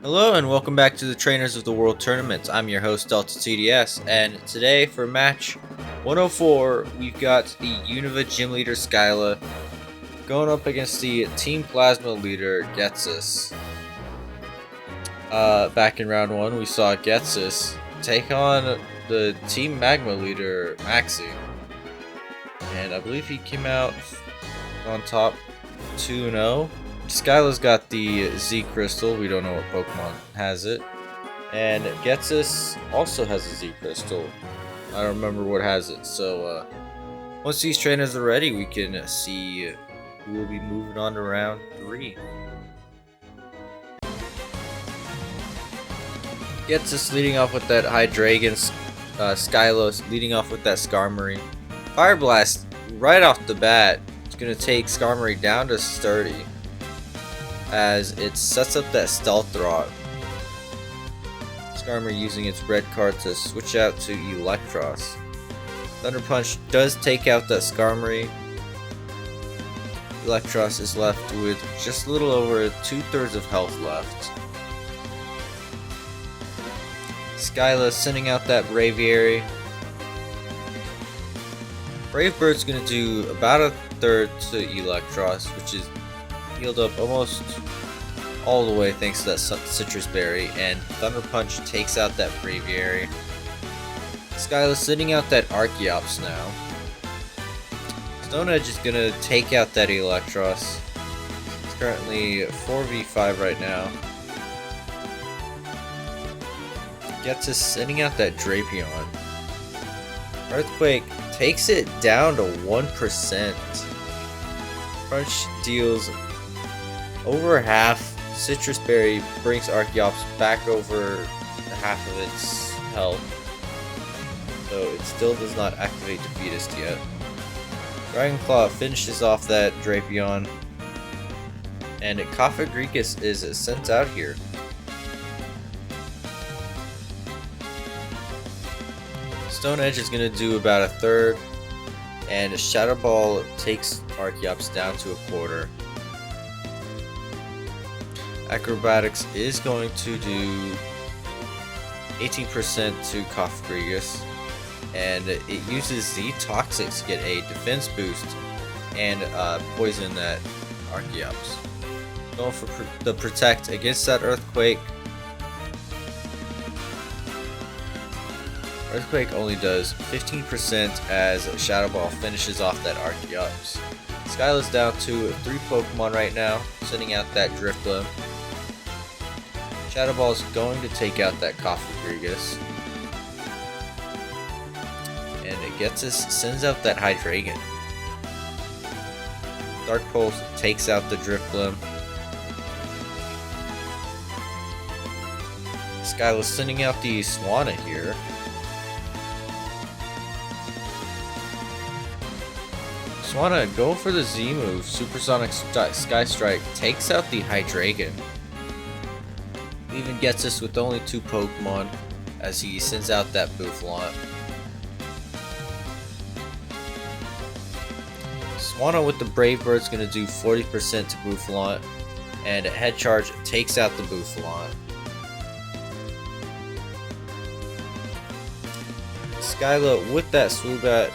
Hello and welcome back to the Trainers of the World Tournament. I'm your host DeltaTDS, and today for match 104 we've got the Unova gym leader Skyla going up against the Team Plasma leader Ghetsis. Back in round 1 we saw Ghetsis take on the Team Magma leader Maxi, and I believe he came out on top 2-0. Skyla's got the Z Crystal, we don't know what Pokemon has it. And Ghetsis also has a Z Crystal. I don't remember what has it. So once these trainers are ready, we can see who will be moving on to round 3. Ghetsis leading off with that Hydreigon, Skyla leading off with that Skarmory. Fire Blast right off the bat. It's going to take Skarmory down to sturdy, as it sets up that Stealth Rot. Skarmory using its red card to switch out to Electros. Thunder Punch does take out that Skarmory. Electros is left with just a little over 2/3 of health left. Skyla sending out that Braviary. Brave Bird's going to do about 1/3 to Electros, which is healed up almost all the way thanks to that Citrus Berry, and Thunder Punch takes out that Braviary. Skyla sending out that Archeops now. Stone Edge is gonna take out that Electros. It's currently 4v5 right now. Ghetsis sending out that Drapion. Earthquake takes it down to 1%. Crunch deals over half. Citrus Berry brings Archeops back over half of its health, so it still does not activate Defeatist yet. Dragon Claw finishes off that Drapion, and Cofagrigus is sent out here. Stone Edge is going to do about 1/3, and Shadow Ball takes Archeops down to 1/4. Acrobatics is going to do 18% to Cofagrigus, and it uses the Toxic to get a defense boost and poison that Archeops. Going for the Protect against that Earthquake. Earthquake only does 15% as Shadow Ball finishes off that Archeops. Skyla's down to 3 Pokemon right now, sending out that Drifloon. Shadow Ball is going to take out that Cofagrigus, and Ghetsis sends out that Hydreigon. Dark Pulse takes out the Drifloon. Skyla's sending out the Swanna here. Swanna go for the Z move. Supersonic Sky Strike takes out the Hydreigon. Even Ghetsis with only 2 Pokemon as he sends out that Bouffalant. Swanna with the Brave Bird is going to do 40% to Bouffalant, and Head Charge takes out the Bouffalant. Skyla with that Swoobat,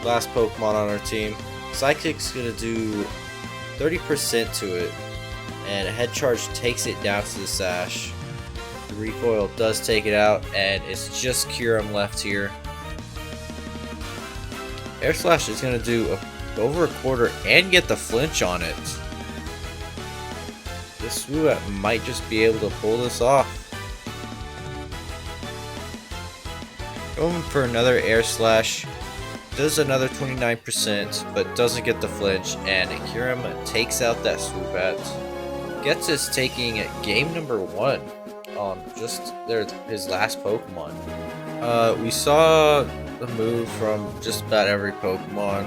last Pokemon on our team. Psychic's going to do 30% to it, and Head Charge takes it down to the Sash. The recoil does take it out, and it's just Kyurem left here. Air Slash is going to do over 1/4 and get the flinch on it. This Swoobat might just be able to pull this off. Going for another Air Slash. Does another 29%, but doesn't get the flinch, and Kyurem takes out that Swoobat. Ghetsis taking game number 1 on just his last Pokemon. We saw the move from just about every Pokemon.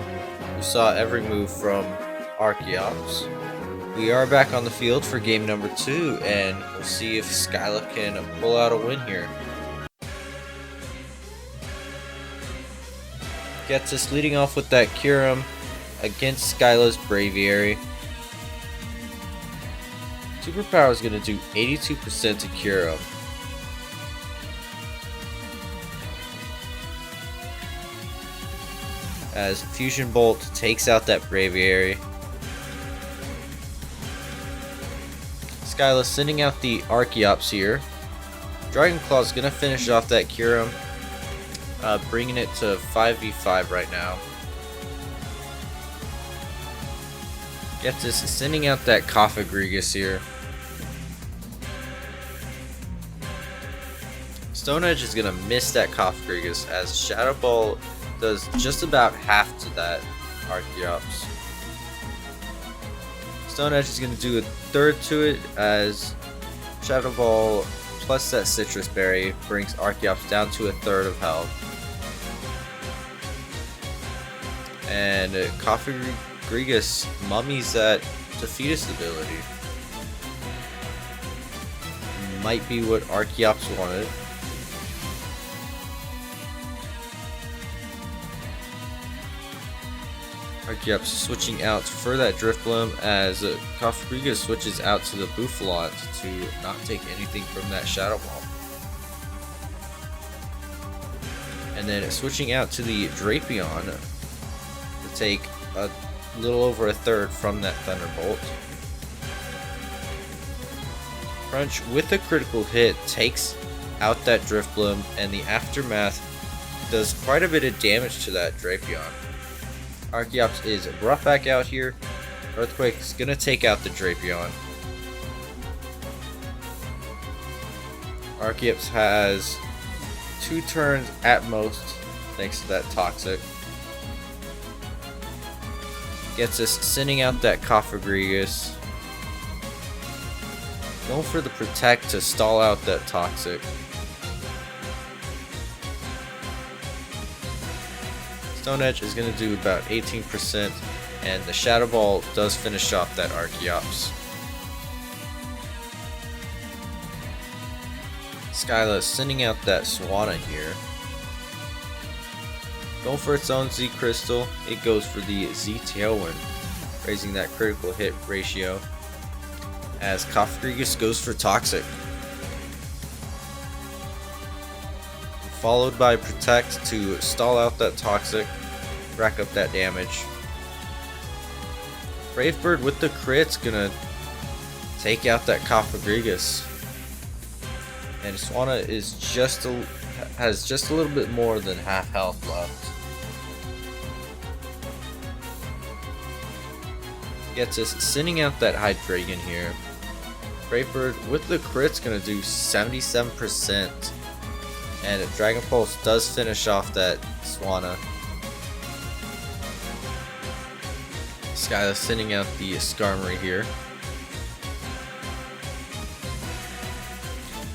We saw every move from Archeops. We are back on the field for game number 2, and we'll see if Skyla can pull out a win here. Ghetsis leading off with that Kyurem against Skyla's Braviary. Superpower is going to do 82% to cure him. As Fusion Bolt takes out that Braviary. Skyla sending out the Archeops here. Dragon Claw is going to finish off that Kyurem, bringing it to 5v5 right now. Ghetsis sending out that Cofagrigus here. Stone Edge is going to miss that Cofagrigus as Shadow Ball does just about half to that Archeops. Stone Edge is going to do a third to it as Shadow Ball plus that Citrus Berry brings Archeops down to a third of health. And Cofagrigus mummies that Defeatist ability. Might be what Archeops wanted. Archeops switching out for that Drifblim as Cofagrigus switches out to the Bouffalant to not take anything from that Shadow Ball. And then switching out to the Drapion to take a little over a third from that Thunderbolt. Crunch with a critical hit takes out that Drifblim, and the Aftermath does quite a bit of damage to that Drapion. Archeops is brought back out here. Earthquake is going to take out the Drapion. Archeops has 2 turns at most thanks to that Toxic. Ghetsis sending out that Cofagrigus. Going for the Protect to stall out that Toxic. Stone Edge is going to do about 18%, and the Shadow Ball does finish off that Archeops. Skyla sending out that Swanna here. Going for its own Z Crystal, it goes for the Z Tailwind, raising that critical hit ratio, as Cofagrigus goes for Toxic. Followed by Protect to stall out that Toxic, rack up that damage. Brave Bird with the crit's gonna take out that Cofagrigus. And Swanna is has just a little bit more than half health left. Ghetsis sending out that Hydreigon here. Brave Bird with the crit's gonna do 77%. And Dragon Pulse does finish off that Swanna. Skyla sending out the Skarmory here.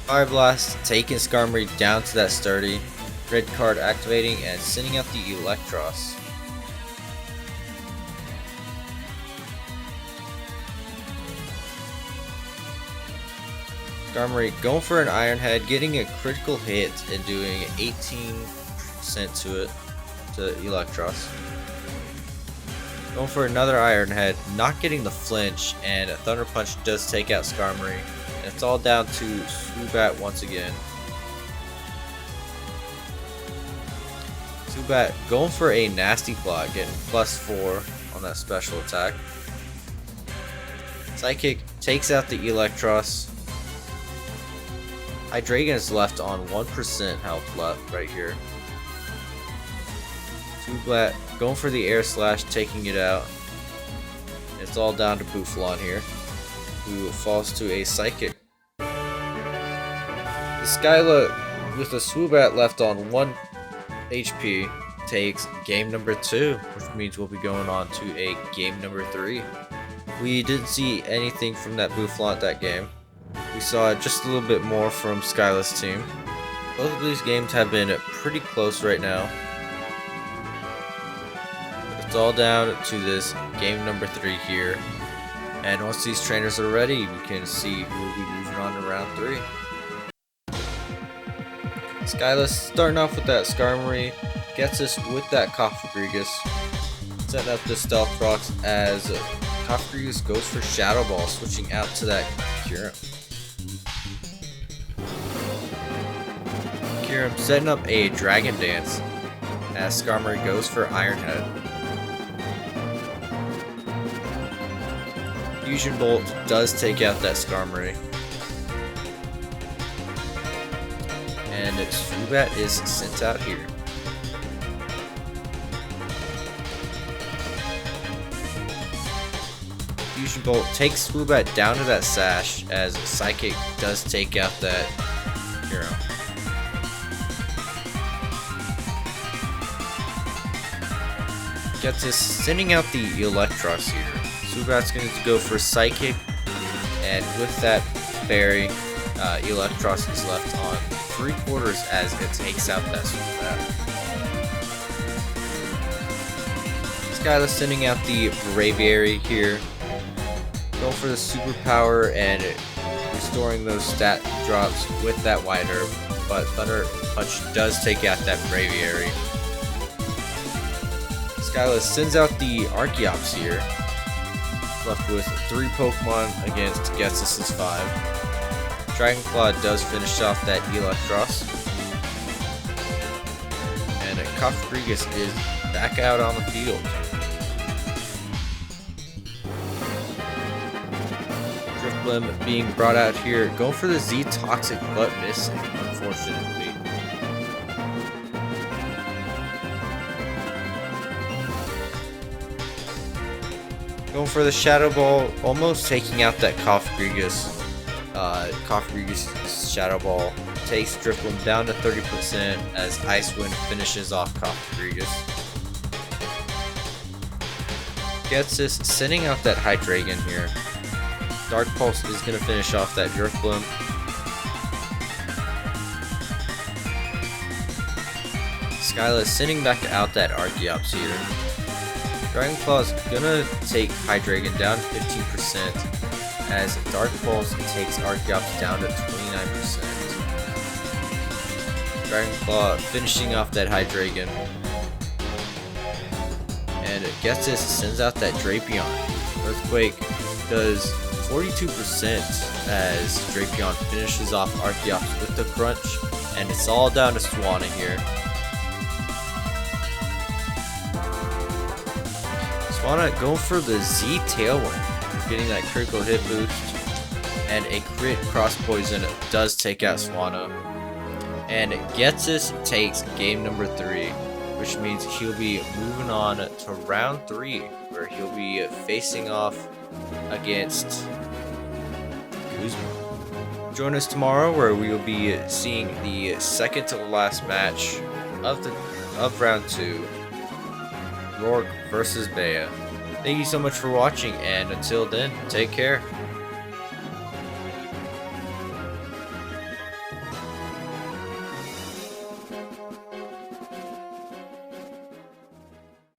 Fire Blast taking Skarmory down to that Sturdy. Red card activating and sending out the Electros. Skarmory going for an Iron Head, getting a critical hit and doing 18% to it, to Electros. Going for another Iron Head, not getting the flinch, and a Thunder Punch does take out Skarmory. And it's all down to Zubat once again. Zubat going for a Nasty Claw, getting +4 on that special attack. Psychic takes out the Electros. Hydreigon is left on 1% health left right here. Zubat going for the Air Slash, taking it out. It's all down to Bouffalant here, who falls to a Psychic. The Skyla, with a Swoobat left on 1 HP, takes game number 2, which means we'll be going on to a game number 3. We didn't see anything from that Bouffalant that game. We saw just a little bit more from Skyla's team. Both of these games have been pretty close right now. It's all down to this game number 3 here. And once these trainers are ready, we can see who will be moving on to round 3. Skyla starting off with that Skarmory, Ghetsis with that Cofagrigus, setting up the Stealth Rocks as Kafrius goes for Shadow Ball, switching out to that Kyurem. Kyurem setting up a Dragon Dance as Skarmory goes for Iron Head. Fusion Bolt does take out that Skarmory. And Zubat is sent out here. Fusion Bolt takes Zubat down to that Sash as Psychic does take out that hero. Ghetsis sending out the Electros here. Zubat's going to go for Psychic, and with that berry, Electros is left on 3/4 as it takes out that Zubat. Skyla sending out the Braviary here. Going for the superpower and restoring those stat drops with that White Herb, but Thunder Punch does take out that Braviary. Skyla sends out the Archeops here, left with 3 Pokemon against Ghetsis' 5. Dragon Claw does finish off that Electros, and Kafrigus is back out on the field. Drifblim being brought out here, going for the Z Toxic but missing, unfortunately. Going for the Shadow Ball, almost taking out that Kafrigus. Kafrigus' Shadow Ball takes Drifblim down to 30% as Ice Wind finishes off Kafrigus. Ghetsis sending out that Hydreigon here. Dark Pulse is going to finish off that Drifblim. Skyla sending back out that Archeops here. Dragon Claw is going to take Hydreigon down to 15% as Dark Pulse takes Archeops down to 29%. Dragon Claw finishing off that Hydreigon. And Ghetsis sends out that Drapion. Earthquake does 42% as Drapion finishes off Archeops with the Crunch, and it's all down to Swanna here. Swanna going for the Z Tailwind, getting that critical hit boost, and a crit Cross Poison does take out Swanna. And Ghetsis takes game number 3, which means he'll be moving on to round 3, where he'll be facing off against Guzman. Join us tomorrow where we will be seeing the second to last match of round 2, Rourke versus Bea. Thank you so much for watching, and until then, take care.